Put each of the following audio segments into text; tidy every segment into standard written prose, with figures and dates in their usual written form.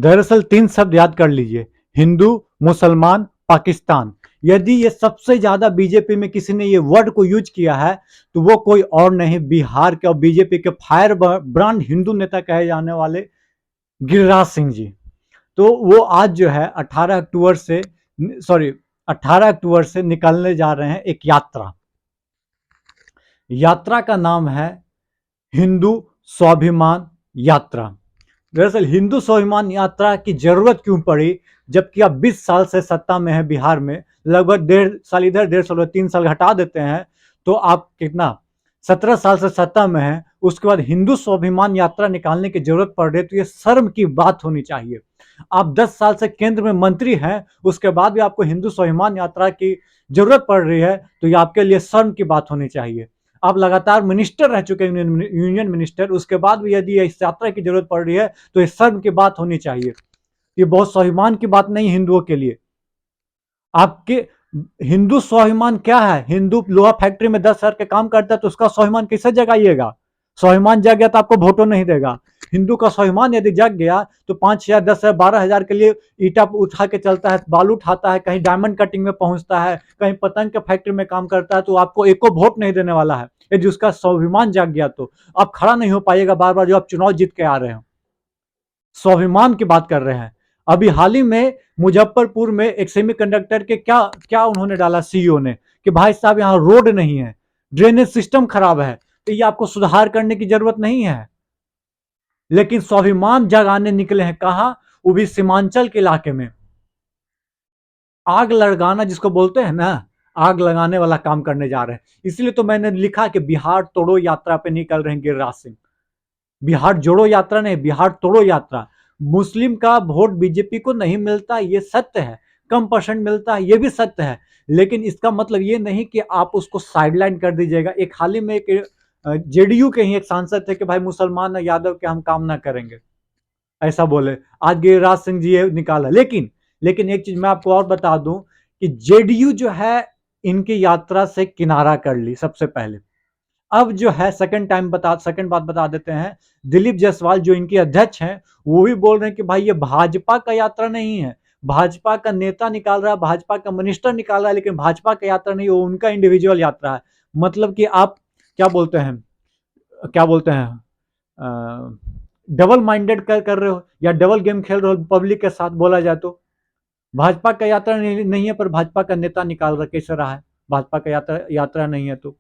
दरअसल 3 शब्द याद कर लीजिए, हिंदू, मुसलमान, पाकिस्तान। यदि ये सबसे ज्यादा बीजेपी में किसी ने ये वर्ड को यूज किया है तो वो कोई और नहीं, बिहार के और बीजेपी के फायर ब्रांड हिंदू नेता कहे जाने वाले गिरिराज सिंह जी। तो वो आज जो है 18 अक्टूबर से निकलने जा रहे हैं एक यात्रा। यात्रा का नाम है हिंदू स्वाभिमान यात्रा। दरअसल हिंदू स्वाभिमान यात्रा की जरूरत क्यों पड़ी, जबकि आप 20 साल से सत्ता में है बिहार में, लगभग 1.5 साल इधर 1.5 साल 3 साल हटा देते हैं तो आप कितना 17 साल से सत्ता में है, उसके बाद हिंदू स्वाभिमान यात्रा निकालने की जरूरत पड़ रही है, तो ये शर्म की बात होनी चाहिए। आप 10 साल से केंद्र में मंत्री हैं, उसके बाद भी आपको हिंदू स्वाभिमान यात्रा की जरूरत पड़ रही है, तो ये आपके लिए शर्म की बात होनी चाहिए। आप लगातार मिनिस्टर रह चुके हैं, यूनियन मिनिस्टर, उसके बाद भी यदि इस यात्रा की जरूरत पड़ रही है तो इस शर्म की बात होनी चाहिए। ये बहुत स्वाभिमान की बात नहीं हिंदुओं के लिए। आपके हिंदू स्वाभिमान क्या है? हिंदू लोहा फैक्ट्री में 10 हजार के काम करता है तो उसका स्वाभिमान कैसे जगाइएगा? स्वाभिमान जग गया तो आपको वोटो नहीं देगा। हिंदू का स्वाभिमान यदि जग गया तो 5 हजार 10 हजार 12 हजार के लिए ईटा उठा के चलता है, बालू उठाता है, कहीं डायमंड कटिंग में पहुंचता है, कहीं पतंग के फैक्ट्री में काम करता है, तो आपको एको वोट नहीं देने वाला है। यदि उसका स्वाभिमान जग गया तो आप खड़ा नहीं हो पाइएगा बार बार जो आप चुनाव जीत के आ रहे हो। स्वाभिमान की बात कर रहे हैं। अभी हाल ही में मुजफ्फरपुर में एक सेमीकंडक्टर के क्या क्या उन्होंने डाला सीईओ ने कि भाई साहब यहाँ रोड नहीं है, ड्रेनेज सिस्टम खराब है, तो ये आपको सुधार करने की जरूरत नहीं है। लेकिन स्वाभिमान जगाने निकले हैं कहा, वो भी सीमांचल के इलाके में। आग लगाना जिसको बोलते हैं ना, आग लगाने वाला काम करने जा रहे हैं। इसलिए तो मैंने लिखा कि बिहार तोड़ो यात्रा पे निकल रहे हैं गिरिराज सिंह। बिहार जोड़ो यात्रा नहीं, बिहार तोड़ो यात्रा। मुस्लिम का वोट बीजेपी को नहीं मिलता, ये सत्य है, कम परसेंट मिलता है, ये भी सत्य है, लेकिन इसका मतलब ये नहीं कि आप उसको साइडलाइन कर दीजिएगा। एक हाल ही में एक जेडीयू के ही एक सांसद थे कि भाई मुसलमान यादव के हम काम ना करेंगे, ऐसा बोले। आज गिरिराज सिंह जी ये निकाला। लेकिन एक चीज मैं आपको और बता दूं कि जेडीयू जो है इनकी यात्रा से किनारा कर ली सबसे पहले। अब जो है सेकंड बात बता देते हैं। दिलीप जायसवाल जो इनके अध्यक्ष हैं वो भी बोल रहे हैं कि भाई ये भाजपा का यात्रा नहीं है, भाजपा का नेता निकाल रहा है, भाजपा का मिनिस्टर निकाल रहा है, लेकिन भाजपा का यात्रा नहीं, वो उनका इंडिविजुअल यात्रा है। मतलब कि आप क्या बोलते हैं, क्या बोलते हैं, डबल माइंडेड कर रहे हो या डबल गेम खेल रहे हो पब्लिक के साथ, बोला जाए तो। भाजपा का यात्रा नहीं है पर भाजपा का नेता निकाल रहा कैसे रहा है, भाजपा का यात्रा नहीं है तो।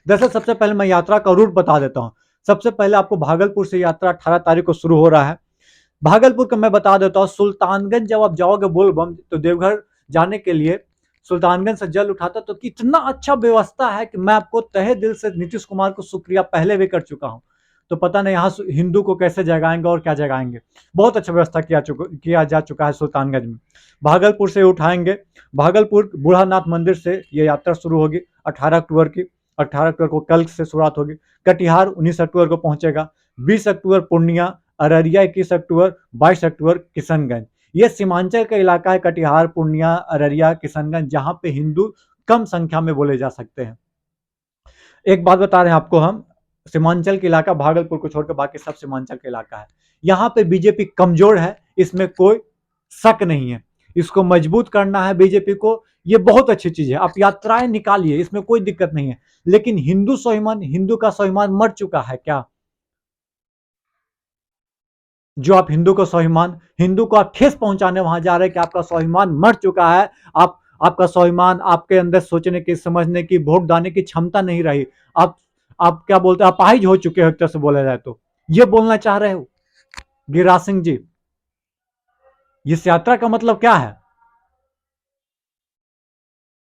दरअसल सबसे पहले मैं यात्रा का रूट बता देता हूं। सबसे पहले आपको भागलपुर से यात्रा 18 तारीख को शुरू हो रहा है। भागलपुर का मैं बता देता हूं, सुल्तानगंज जब आप जाओगे बोलबम तो देवघर जाने के लिए सुल्तानगंज से जल उठाता तो कितना अच्छा व्यवस्था है कि मैं आपको तहे दिल से नीतीश कुमार को शुक्रिया पहले भी कर चुका हूं। तो पता नहीं यहाँ हिंदू को कैसे जगाएंगे और क्या जगाएंगे। बहुत अच्छा व्यवस्था किया जा चुका है सुल्तानगंज में। भागलपुर से उठाएंगे, भागलपुर बूढ़ानाथ मंदिर से ये यात्रा शुरू होगी 18 अक्टूबर की। 18 अक्टूबर को कल से शुरुआत होगी। कटिहार 19 अक्टूबर को पहुंचेगा। 20 अक्टूबर पूर्णिया, अररिया 21 अक्टूबर, 22 अक्टूबर किशनगंज। ये सीमांचल का इलाका है, कटिहार, पूर्णिया, अररिया, किशनगंज, जहां पे हिंदू कम संख्या में बोले जा सकते हैं। एक बात बता रहे हैं आपको हम, सीमांचल के इलाका भागलपुर को छोड़कर बाकी सब सीमांचल का इलाका है। यहाँ पे बीजेपी कमजोर है, इसमें कोई शक नहीं है। इसको मजबूत करना है बीजेपी को, ये बहुत अच्छी चीज है। आप यात्राएं निकालिए, इसमें कोई दिक्कत नहीं है। लेकिन हिंदू का स्वाभिमान मर चुका है क्या? जो आप हिंदू को आप ठेस पहुंचाने वहां जा रहे हैं कि आपका स्वाभिमान मर चुका है। आपका स्वाभिमान, आपके अंदर सोचने की, समझने की, वोट डालने की क्षमता नहीं रही। आप आप क्या बोलते हैं, अपाहिज हो चुके हो एक तरह से बोला जाए तो। ये बोलना चाह रहे हो गिरिराज सिंह जी? इस यात्रा का मतलब क्या है?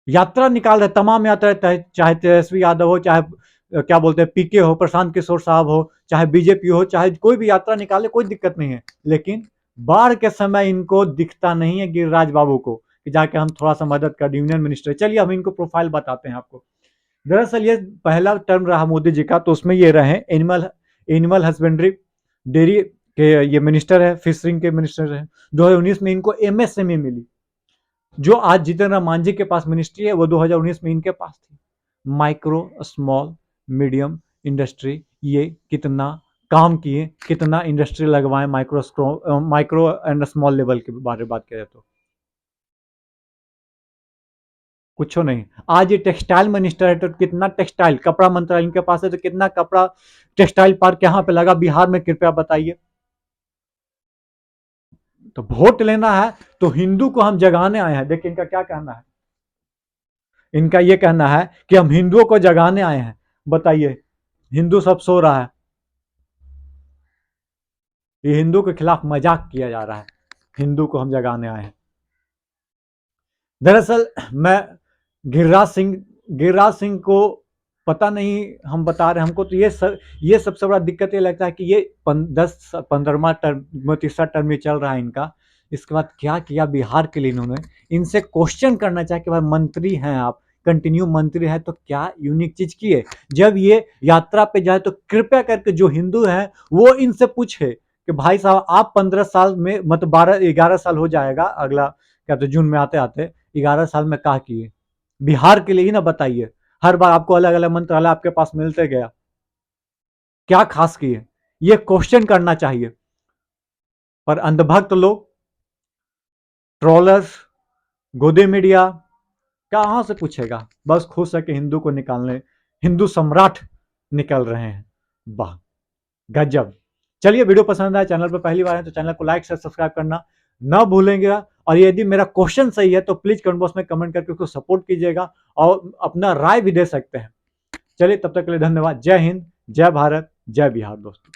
यात्रा निकाल रहे, तमाम यात्रा, चाहे तेजस्वी यादव हो, चाहे क्या बोलते हैं पीके हो, प्रशांत किशोर साहब हो, चाहे बीजेपी हो, चाहे कोई भी यात्रा निकाले, कोई दिक्कत नहीं है। लेकिन बाढ़ के समय इनको दिखता नहीं है गिरिराज बाबू को कि जाके हम थोड़ा सा मदद कर, यूनियन मिनिस्टर। चलिए हम इनको प्रोफाइल बताते हैं आपको। दरअसल ये पहला टर्म रहा मोदी जी का, तो उसमें ये रहे एनिमल हस्बेंड्री, डेयरी के ये मिनिस्टर है, फिशरिंग के मिनिस्टर है। 2019 में इनको एमएसएमई मिली। जो आज जितेंद्र मांझी के पास मिनिस्ट्री है वो 2019 में इनके पास थी। माइक्रो स्मॉल मीडियम इंडस्ट्री, ये कितना काम किए, कितना इंडस्ट्री लगवाए, माइक्रो एंड स्मॉल लेवल के बारे में बात किया जाए तो कुछ नहीं। आज ये टेक्सटाइल मिनिस्टर है तो कितना टेक्सटाइल, कपड़ा मंत्रालय इनके पास है तो कितना कपड़ा टेक्सटाइल पार्क यहाँ पे लगा बिहार में, कृपया बताइए। तो वोट लेना है तो हिंदू को हम जगाने आए हैं। देखिए इनका क्या कहना है, इनका ये कहना है कि हम हिंदुओं को जगाने आए हैं। बताइए, हिंदू सब सो रहा है, ये हिंदू के खिलाफ मजाक किया जा रहा है, हिंदू को हम जगाने आए हैं। दरअसल मैं गिरिराज सिंह को पता नहीं, हम बता रहे हैं, हमको तो ये सबसे बड़ा दिक्कत ये लगता है कि ये 10-15वां टर्म, तीसरा टर्म ये चल रहा है इनका। इसके बाद क्या किया बिहार के लिए इन्होंने, इनसे क्वेश्चन करना चाहिए कि भाई मंत्री हैं आप, कंटिन्यू मंत्री है तो क्या यूनिक चीज की है। जब ये यात्रा पे जाए तो कृपया करके जो हिंदू हैं वो इनसे पूछे कि भाई साहब आप 15 साल में, मतलब 12-11 साल हो जाएगा अगला, क्या तो जून में आते आते 11 साल में क्या किए बिहार के लिए ही ना बताइए। हर बार आपको अलग अलग मंत्रालय आपके पास मिलते गया, क्या खास किए, ये क्वेश्चन करना चाहिए। पर अंधभक्त लोग, ट्रोलर्स, गोदे मीडिया कहां से पूछेगा, बस खुश है कि हिंदू को निकालने, हिंदू सम्राट निकल रहे हैं। वाह, गजब। चलिए, वीडियो पसंद आया, चैनल पर पहली बार है तो चैनल को लाइक से सब्सक्राइब करना ना भूलेंगे। और यदि मेरा क्वेश्चन सही है तो प्लीज कमेंट बॉक्स में कमेंट करके उसको सपोर्ट कीजिएगा और अपना राय भी दे सकते हैं। चलिए, तब तक के लिए धन्यवाद। जय हिंद, जय भारत, जय बिहार दोस्तों।